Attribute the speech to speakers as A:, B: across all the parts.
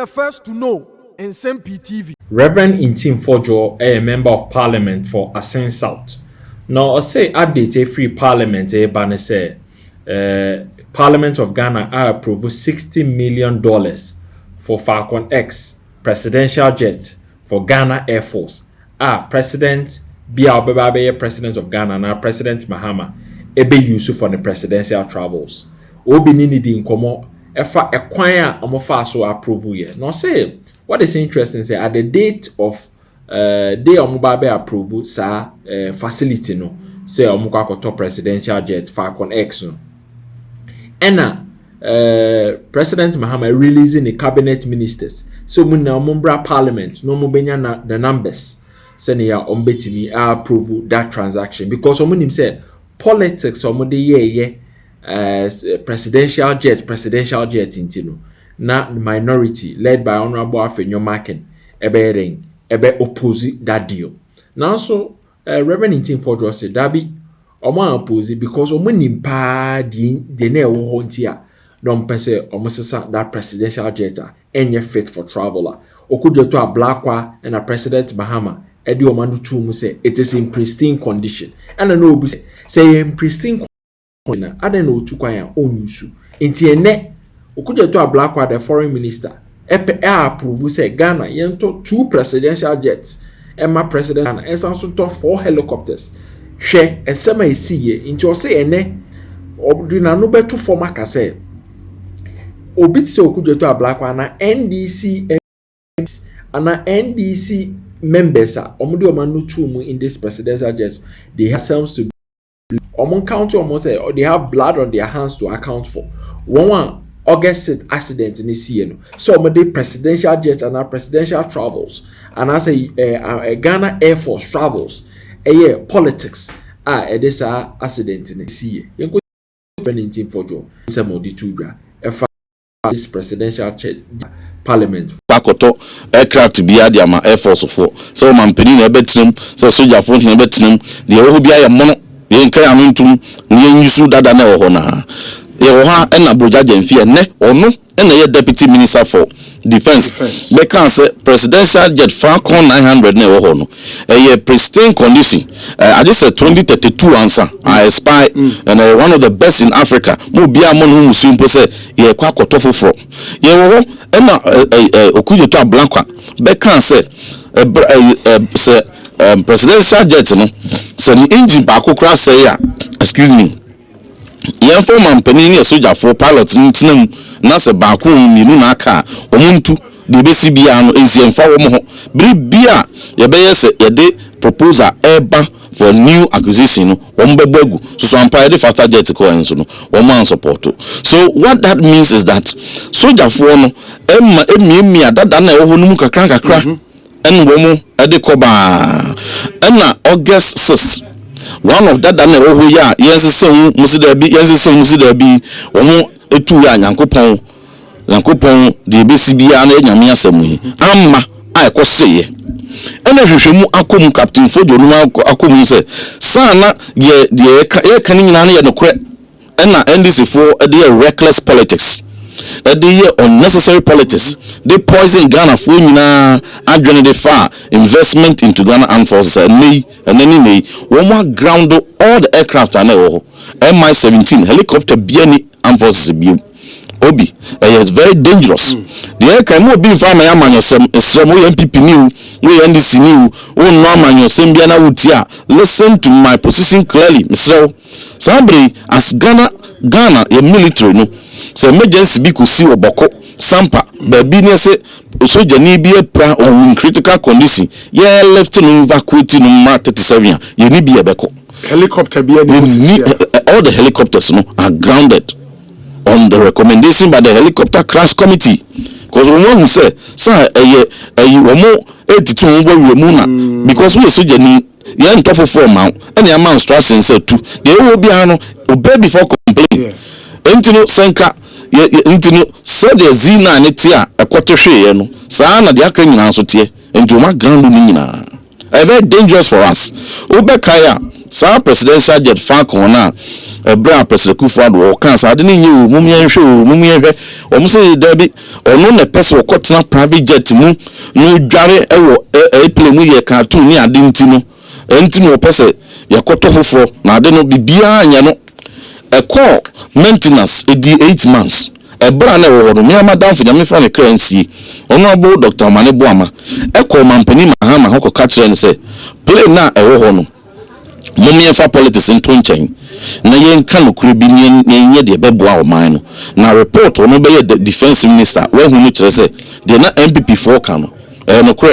A: the first to know. Nsem-Pii TV.
B: Reverend Nsem-Pii, a member of Parliament for Asin South. Now, I say update free Parliament. Say, Parliament of Ghana approved $60 million for Falcon X presidential jet for Ghana Air Force. President Biya President of Ghana now President Mahama ebe use for the presidential travels. Obi nini di nkomo efa ekwan a omofa so approve ye. Now say what is interesting say at the date of day omoba approve sa facility no say omukwa akoto presidential jet Falcon X no. Ena President Mahama releasing the cabinet ministers. So muna ombra parliament no mo benya na the numbers. Senior ombetimi approve that transaction because omunim say politics omode ye presidential jet intino na minority led by Honorable Afenyo Maken ebe oppose that deal. Now so Reverend Nsem-Pii said dabi omo oppose because omunim pa de na ewo ho ntia don pese omosesa that presidential jet enye fit for traveler. Okudzeto a Blackwa and a President Mahama Edi Omanu Chumu say it is in pristine condition. And I know say in pristine condition. I don't know Chukwaya own issue. Inti ene Okudzeto a Blackwa the foreign minister approve say Ghana yento 2 presidential jets. Emma President Ghana and some 4 helicopters. She and sema isiye inti say ene obdina no beto former kase. Obit se Okudzeto a Blackwa na NDC and NDC members are in this presidential jets. They have themselves to county almost say or they have blood on their hands to account for. One August 6th accident in this year. So the presidential jets and our presidential travels. And I say Ghana Air Force travels. Politics. This accident in this year. You could some of the children. This presidential Parliament.
C: Bakoto aircraft biya dia ma Air Force for so man peni na betrem so soldier front na betrem de wo biya ya mono ye nka ya ntum ye nyusu dada na ho na ye wo ha na broja Jemfie ne ono na ye deputy minister for defense they can say presidential jet Falcon 900 na wo no ye pristine condition I just said 2032 answer I spy and one of the best in Africa mo bia mo no musu mpo say ye kwa kotofo for ye wo na Okudzeto Blackwa be can say presidential jet no say the engine ba kokra say ya excuse me ye for man penin ye soldier for pilot ntinam na se ba ko minu na aka omuntu de be sibia no ensiemfa wo mo bri bia ye be yes ye de proposal eba for new acquisition no wombegbu so ampa de fighter jet ko enso no wo man support. So what that means is that soldier for no emia dada na wo no mu kakra en wo mu e de ko ba na August 6th one of that na wo ya yense musida bi wo mu etu ya Nyankopon de besibia na enyame asemu amma ai ko seye ena hwehwemu akom Captain Fojo no akom se sana ye kan nyina na ye nokre ena NDC for the reckless politics the unnecessary politics they poison Ghana for nyina adwene de far investment into Ghana Armed Forces and any one ground all the aircraft are now Mi-17 helicopter biani Armed Forces bio Obi it's very dangerous. The air can more be farmer yaman some MPP new we NDC new no man your same biana wutia. Listen to my position clearly, Mr. Somebody as Ghana a military no so emergency be could see oboko sampa baby ne say soldier ni be pra on critical condition yeah left no evacuating no ma 37 ye ni be beko
D: helicopter be
C: all the helicopters no are grounded on the recommendation by the helicopter crash committee because we want to say sir womo 82 we na because we soldier ni ye ntofo form and the man instruction say too they will be ano obey before complain entino senka entino so the zina ne tia ekotehwe no saa na de aka nyina so tie enti o ma ground ni nyina very dangerous for us obekaya sa presidential jet Falcon na bra president Kufuor o kan sa de ni nyi o mumyenhwe o mo say David ono na person okotena private jet mu no dware ewo airplane mu ye cartoon ni ade ntino ntino o pese yakoto foforo na ade no bibia anya no call maintenance edi 8 months ebra na wo no me madam fu nyame fa ne currency ono obo Dr. Mane Boama call mampani Mahama hoko ka kire ne say plane na ewo ho no momien fa politics into nchen na yenka no kure bi nye de beboa o man no na report ono be the defense minister we hu no kire say de na MPP for ka no no kure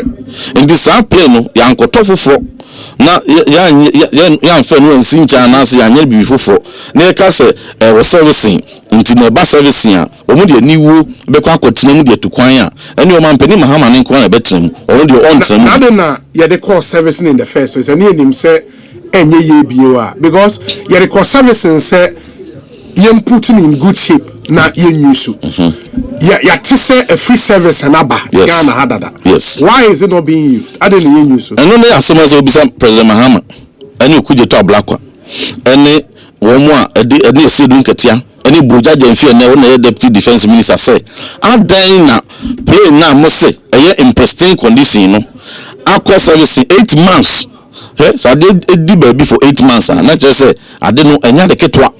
C: in this plane no yankoto foforo na ya mfa no nsincha na se ya nya bi foforo na ka se wo servicing nti na ba servicing a omu de niwo be kwa akotena mu de tukwan a ene o mampani Mahama ne nko na betrem ono de on trem
A: na de na ye de call servicing in the first place and him say enye ye biewa because ye de call servicing say ye putting in good shape na ye nyusu ya tise a free service and aba Ghana hadada.
C: Yes.
A: Why is it not being used? I didn't ye nyusu
C: eno na asoma so bisa President Mahama ene Okudzeto ablakwa ene womo a ene esedun ketia ene broja jenfi ene na deputy defense minister say adan na plane na mo say eye in pristine condition no akọ service 8 months so they baby for 8 months na just say ade no enya de ketwa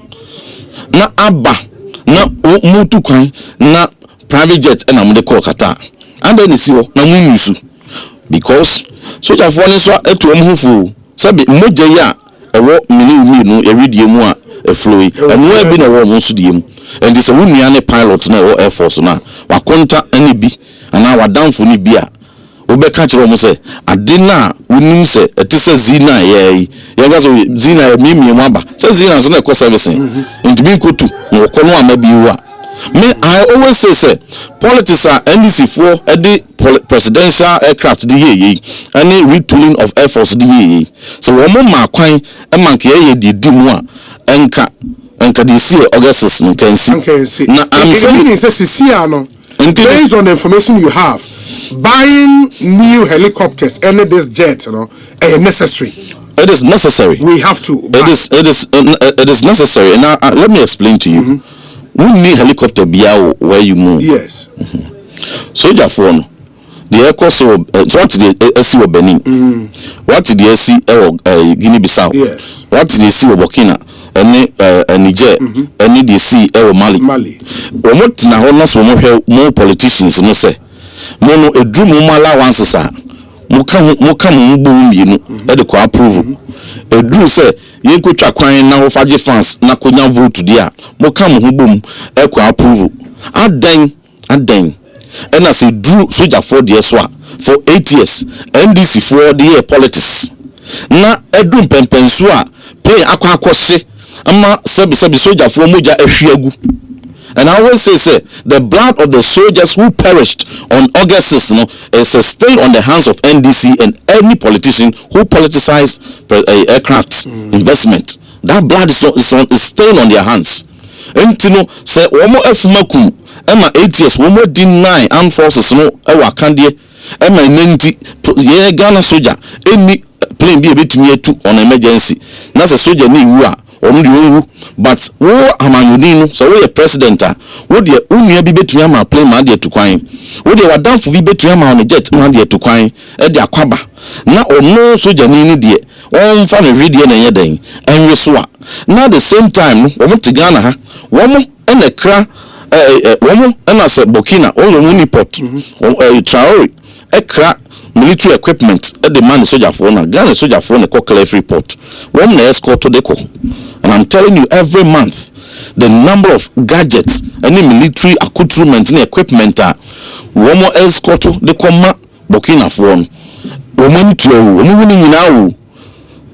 C: na aba na mutu kwan na private jet na mo de call kata and then isi ho na mu nyusu because soldier for ne so etu om hufu sabi moje ya ewo mini no eridie mu a efloyi enu e bi na wo mo so die mu and this wunua ne pilot na wo air force na wakonta ani bi ana wadanfo ni bi a obeka kire mo se ade na wonim se etise zina ye yenga so zina ye mimie mu aba se zina so na ko servicing ntimi nkotu no ko no ama biwa me I always say politics are NDC for the presidential aircraft the ye any retooling of air force the ye so wo mo ma kwan e manke ye di mu a enka the see Augustus no can see na I'm
A: saying no based on the information you have buying new helicopters and this jet necessary.
C: It is necessary.
A: We have to buy.
C: It is necessary. Now let me explain to you. We need helicopter biya where you move.
A: Yes.
C: Soldier phone. The air course what the SC of Benin. What the SC Guinea Bissau.
A: Yes.
C: What the SC of Burkina. Niger. Any the SC Mali. What na honors more politicians no say. Mono a dream mala once sa. Muka mumbu mienu. Ede ko approve. A dream say yenko twa kwan na ofaje fans na konya vote dia. Muka muhubum e ko approve. Adan. And as a drew soldier for the SWA for 8 years. NDC for the year politics. Na edum pempensua play akwa ama sabi soldier for moja ehwiagu. And I always say the blood of the soldiers who perished on August 6 is a stain on the hands of NDC and any politician who politicized aircraft investment. That blood is stain on their hands. And say one more efumakum Emma 8 years one more deny armed forces no ewa kandie Emma nenti ye Ghana soldier any plane be a bit near to on emergency. That's a soldier ni wua but wo amanyoni so we president wo de unua bi betumi ama plane ma de to kwan wo de wadanfo bi betumi ama on jet ma de to kwan e de akwaba na ono soja ni de won fa na radio na yedan enwe so a na the same time wo mo te Ghana ha wo mo na kra wo mo na se Burkina wo mo ni port Traore ekra military equipment the man soldier for na Ghana soldier for na call free port one na escort to deco. And I'm telling you, every month, the number of gadgets, any military accoutrement, any equipment, one more escort the comma Burkina Faso. Woman to woman now.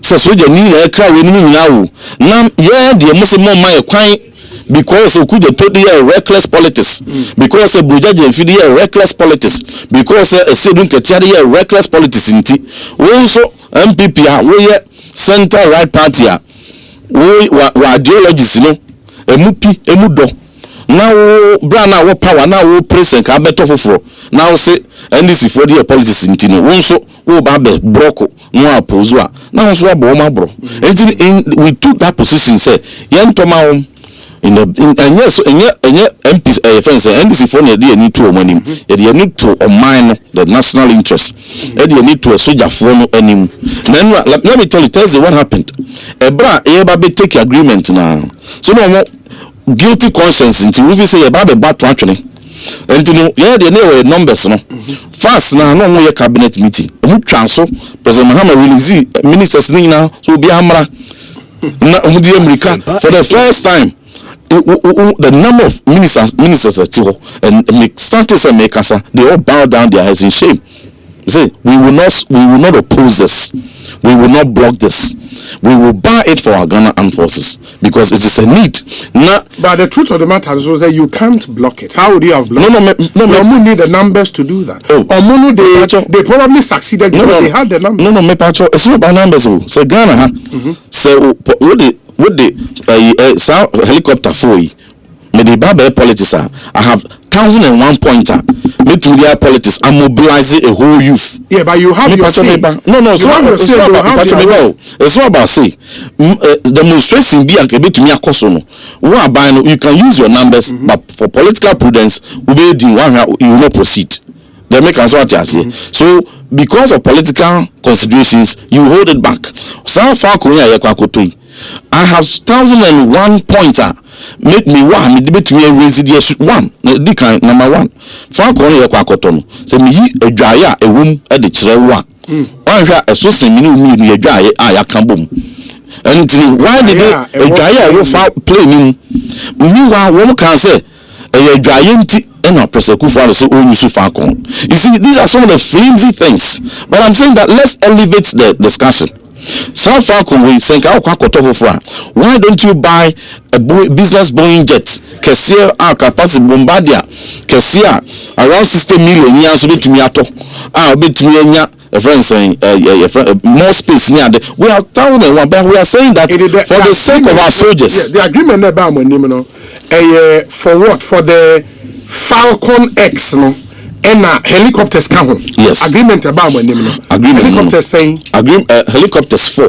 C: So soldier need a car winning now. Now, yeah, the Muslim my crying because Okudzeto the reckless politics. Because a Brujaji and Fidi reckless politics. Because a Sedun Ketia reckless politics. Also, MPP, we center right party. We ideologies no emudo now brana wo power now wo president ka beto foforo now say NDC for the politics ntino won so wo ba be broko no oppose a na so abo ma bro we took that position say yen to ma in the MPs friends NDC for the need to money you need to mine the national interest you need to a soldier for no anim then let me tell you Thursday what happened ebra be take agreement now so no guilty conscience until we say about the bad actually and you know the numbers no fast now no more cabinet meeting we transfer President Mahama release ministers now so be amra na America for the first time the number of ministers at and starters and makers they all bow down their heads in shame. Say we will not oppose this, we will not block this, we will buy it for our Ghana armed forces because it is a need.
A: But the truth of the matter is that you can't block it. How would you have blocked it? No. You need the numbers to do that. They probably succeeded because they had the numbers. No,
C: it's not about numbers. So Ghana, so what the helicopter for you? Me the Bible politics I have 1,001 pointer. Me to the politics I mobilize a whole youth.
A: Yeah, but you have your say.
C: No, it's not about say. Demonstration be and to me akoso no. You can use your numbers, but for political prudence, you will not proceed. They make us what you say. So because of political considerations, you hold it back. So far, I have 1,001 pointer. Make me one, me debate me residence one. Number one. Frank only a say me a dryer a womb at the chair one. A so me a dryer, I can boom. And why did a dryer you play me? Meanwhile, one can say a dryer and a persecution so own you see, these are some of the flimsy things. But I'm saying that let's elevate the discussion. South Falcon we think why don't you buy a business Boeing jet Kessia capacity Bombardier Kessia around 60 million years bit me ato bit me a friend saying more space near the we are 1,001 but we are saying that for the sake of our soldiers.
A: The agreement about for what? For the Falcon X no and helicopters come.
C: Yes.
A: Agreement about my name.
C: Agreement.
A: Helicopters saying.
C: Helicopters 4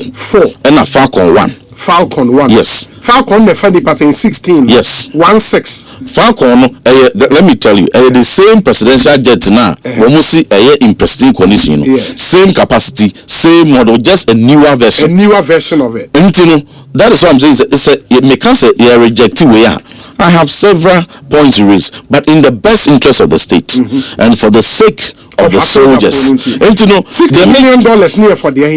C: and a Falcon 1.
A: Falcon 1.
C: Yes.
A: Falcon the funny part in 16.
C: Yes.
A: 16.
C: Falcon. Let me tell you. The same presidential jet now. Almost in pristine condition. Same capacity, same model, just a newer version.
A: A newer version of it.
C: And you know that is what I'm saying. It's a mechanic rejected way. I have several points to raise, but in the best interest of the state and for the sake of the soldiers. And you know,
A: $60 million near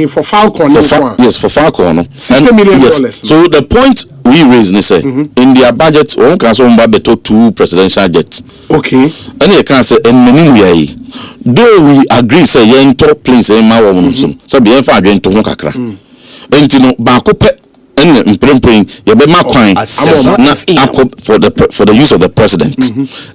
A: for Falcon.
C: Yes, for Falcon.
A: $60 million.
C: Yes. So the point we raise is in their budget, one can also better 2 presidential jets.
A: Okay.
C: And you can say, and many though we agree, say, yen top planes, and my woman, so be if I going to Honkakra. And you know, Bakope. And praying you be my coin for the use of the president.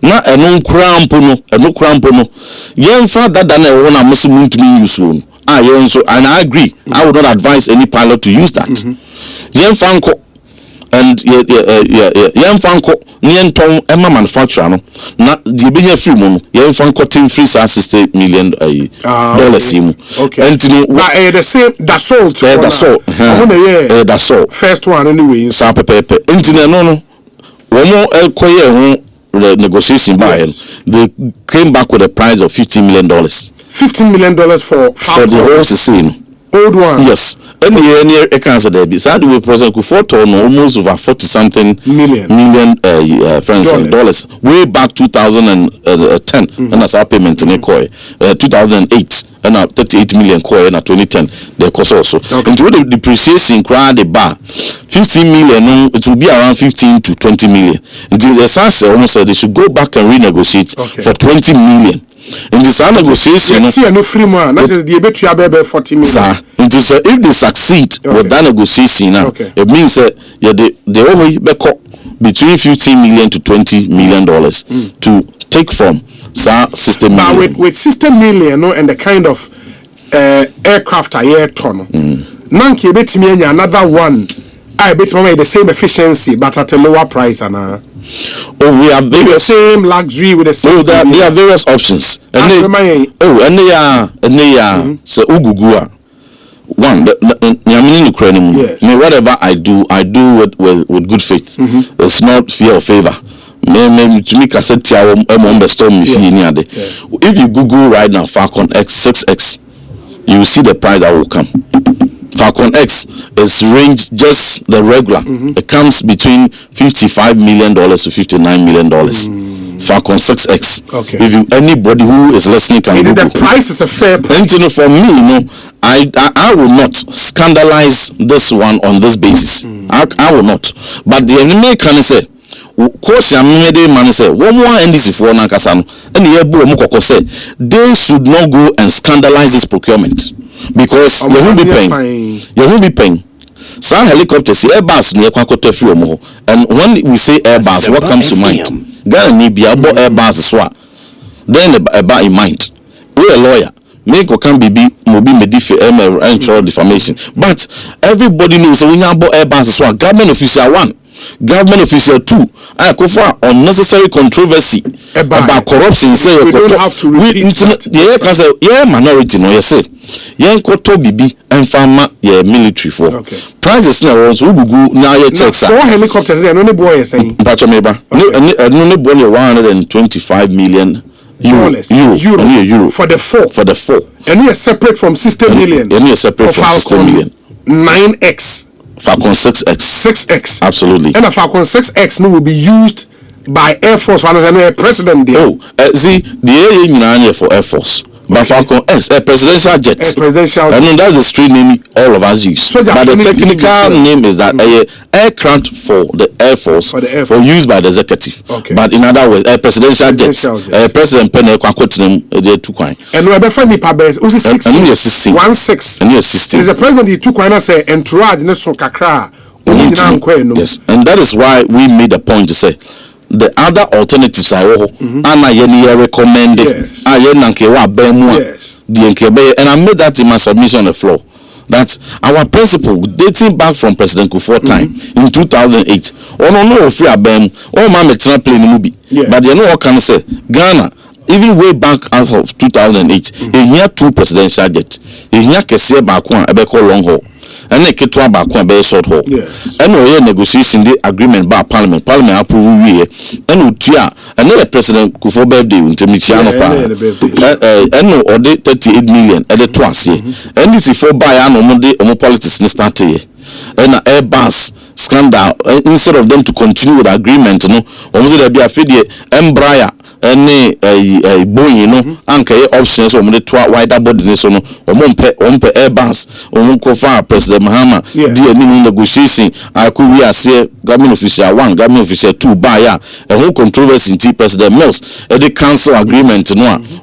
C: Now a no crown pono yen father than a one Muslim to me use soon. And I agree. I would not advise any pilot to use that. Yen Franco and yen Franco yen ton Emma manufacturer no na the be free mono yen Franco team free $60 million dollars him.
A: Okay.
C: And you know
A: the same that's all. First one anyway.
C: Sa pepe. And no. One more negotiation by they came back with a price of $15 million.
A: $15 million for
C: the whole scene.
A: Old one.
C: Yes. And near a cancer there. Besides, we present almost over 40-something million dollars. Way back 2010, and that's our payment in 2008, and 38 million coin in 2010. The cost also. Okay. Into the depreciation, the bar 15 million. It will be around 15 to 20 million. Until the SARS almost said they should go back and renegotiate for 20 million. In this negotiation,
A: no free man. That is the bet you have 40 million.
C: So if they succeed with that negotiation now, it means that they only between $15 million to $20 million to take from $60 million.
A: With $60 million and the kind of aircraft a year ton, Nanki bet me another one I bet the same efficiency but at a lower price and
C: we have various
A: same luxury with the same.
C: there are various options. And they are so ugugua. One, yes. Me whatever I do with good faith. It's not fear or favor. If you Google right now Falcon X 6X, you will see the price that will come. Falcon X is range just the regular. It comes between $55 million to $59 million. Falcon 6X.
A: Okay.
C: If you, anybody who is listening can Google.
A: The price is a fair price.
C: And for me, I will not scandalize this one on this basis. I will not. But the enemy can say, course man say one more NDC for Nankasano and they should not go and scandalize this procurement because you won't be paying. Some helicopters, Airbus near Kwakote Fumo, and when we say Airbus, what comes to mind? Ghana need be about Airbus swap. Then about in mind. We're a lawyer. Make can be mobi medifi and defamation. But everybody knows when you about Airbus swap, government official 1. Government official 2, I go for unnecessary controversy about corruption. Say
A: we don't have to repeat
C: that. Minority no you say. Yen koto bibi and farmer military for.
A: Okay.
C: Prices now also go now you check.
A: 4 helicopters there. No boy saying.
C: Pacho meba. No boy 125 million euro
A: for the 4.
C: For the 4.
A: And you are separate from 60 million.
C: And you are separate from 60 million.
A: 9X.
C: Falcon 6X.
A: 6X.
C: Absolutely.
A: And a Falcon 6X will be used by Air Force one and a president there.
C: See, the AA for Air Force. But Falcon S, a presidential jet.
A: A presidential jet.
C: I know that's the street name all of us use. But the technical name is that aircraft for the Air Force for use by the executive.
A: Okay.
C: But in other words, a presidential jet. President Penny Kwakotinum, they took one.
A: And we have a friendly pabes. Was it 16?
C: And you're 16.
A: 1-6.
C: And you're 16.
A: It is a president he took one and say entourage neso kakra.
C: Yes. And that is why we made a point to say the other alternatives are recommended.
A: Yes.
C: And I made that in my submission on the floor. That's our principle dating back from President Kufuor time in 2008. No free abem. Play movie. But you know what can I say? Ghana, even way back as of 2008, he had 2 presidential jets. He had Kesia Bakwan, Ebeko long haul. And they get one back one very short haul. And we negotiation the agreement by Parliament. Parliament approve we and Utia and then President Kufuor birthday in Michiano and no or 38 million at the twice. And this is for buy an politics in start and Airbus scandal instead of them to continue with the agreement, almost there be a fidget Embraer. Any Boeing, anchor options on the wider body nation on Airbus on President Mahama the negotiation. I could we say government official 1, government official 2 buyer and whole controversy in President Mills at the council agreement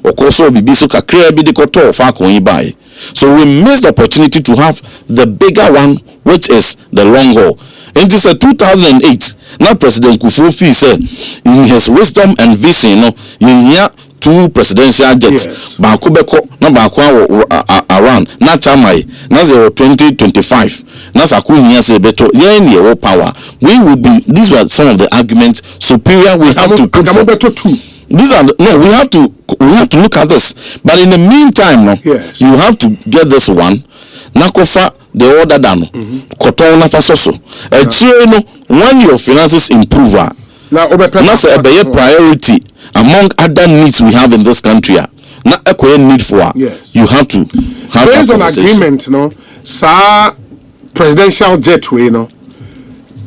C: or course will be so clear be the koto for buy. So we missed the opportunity to have the bigger one, which is the long haul. It is a 2008. Now President Kufuor said, in his wisdom and vision, you 2 presidential jets. Bakubeko, no bakwa around. Not Tamai. Now 2025. Now Sakunya say beto. Yeah, power. We would be. These were some of the arguments. Superior. We have to put for 2. These are we have to look at this. But in the meantime, you have to get this one. Nakofa the order down. Kotona fasoso. When your finances improve, now that's a priority among other needs we have in this country. Not a need for. You have to have
A: based on agreement, presidential jetway,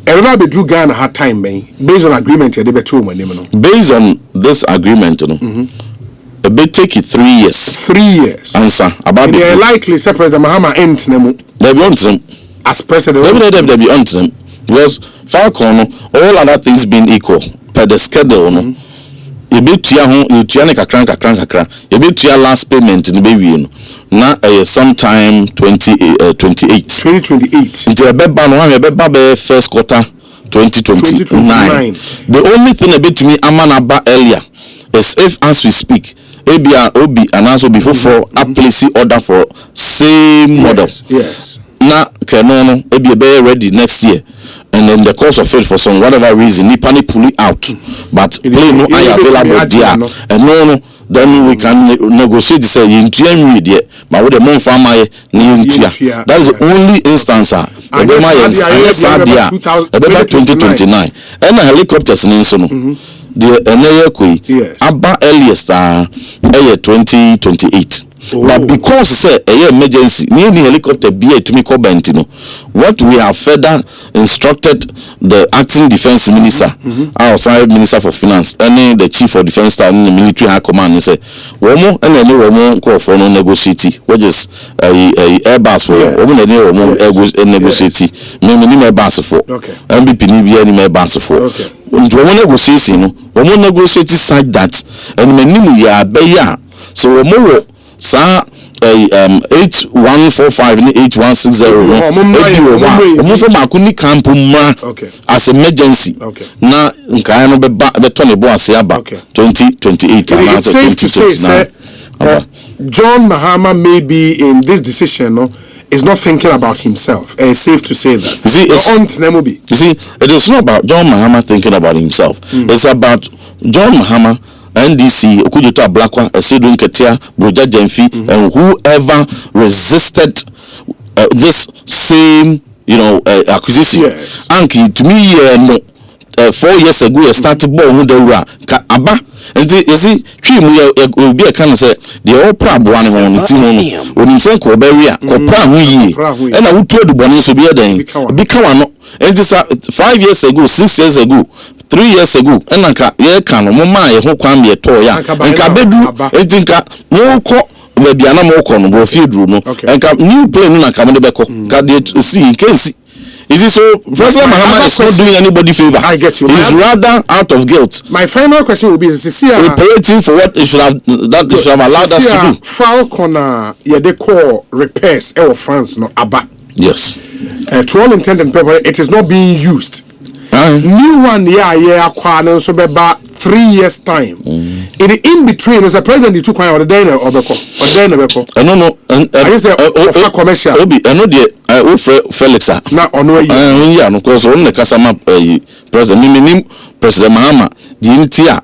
A: everybody do Ghana hard time, based on agreement.
C: Based on this agreement, a bit take it 3 years.
A: 3 years.
C: Answer about
A: they are likely say President Mahama ends
C: they be on them
A: as president.
C: They be on them because Falcon, all other things being equal per the schedule. You be to you kakran. You be to your last payment in the baby. Now sometime 2028.
A: 2028.
C: Into a bed first quarter 2029. The only thing a bit to me amanaba earlier is if as we speak ABR OB and also before a policy order for same model.
A: Yes.
C: na kenono ebi be ready next year, and then the course of it for some whatever reason nipa ni pull it out, but plane no are available there, and no then we can negotiate say yintua nwie but with the mon farmer ni yintua. That is the only instance about 2029 and helicopters ni so no the eneye koi aba earliest 2028. But because say emergency ni helicopter be to me no, what we have further instructed the acting defense minister, our side minister for finance, and the chief of defense staff in the military high command, and say womo and any womo call for no negotiate, which is a airbus for woman any womo negotiate, minimum airbus for MBP ni be any airbus for womo negotiation, womo negotiate such that and minimum ya beya so womo sa 8145 and 8160 camp as emergency na nka no be 2028 and
A: it's safe to say John Mahama may be in this decision is not thinking about himself. It's safe to say that.
C: You see, it is not about John Mahama thinking about himself. It's about John Mahama, NDC, Okudzeto Ablakwa, Esedun Ketia, Broja Jemfi, and whoever resisted this same, acquisition.
A: Yes.
C: Anki, to me, 4 years ago, I started born the Abba. And you see, will be a kind of say, the old proud one on the team on himself, Coberia, and I would tell the bonus to be a day. Become and just 5 years ago, 6 years ago, 3 years ago, and Anka, Mama, who can be a toy, and Kabedu, and Tinka, no court, maybe an amokon, or field room, and new plane, and Kamabeko, got it to see in case. Is it so? President Mahama is not doing anybody favor.
A: I get you.
C: He's rather out of guilt.
A: My final question will be:
C: reparating for what he should have allowed us to do.
A: Falcon, they call repairs. France, no Abba.
C: Yes.
A: To all intent and purpose, it is not being used. New one, so about 3 years time. In between, as a president, you took one or the dinner or Beko.
C: No.
A: I guess the commercial.
C: I know the Felix.
A: Not on way.
C: Yeah, because on the Kasama President Mahama, the Intia,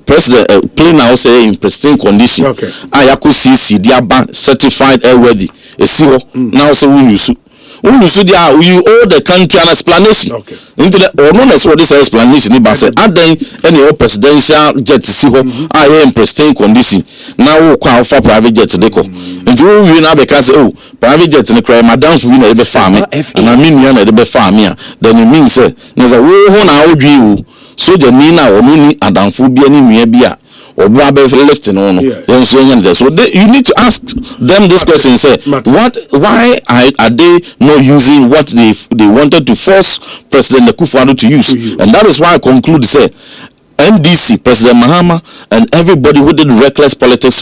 C: President plane now say in pristine condition.
A: Okay.
C: I could see Diaba certified airworthy. Now so we use. You owe the country an explanation.
A: Okay.
C: Into the or no less what this explanation is say and then any presidential jet see I am in pristine condition. Now we call for private jet deco. And you now because private jet in the cry madam for the farm and I mean the farm here. Then it means there's a whole now you so the Nina or Muni and Danfubi any beer. Or lifting on so you need to ask them this question say why are they not using what they wanted to force President Akufo-Addo to use, and that is why I conclude say NDC, President Mahama, and everybody who did reckless politics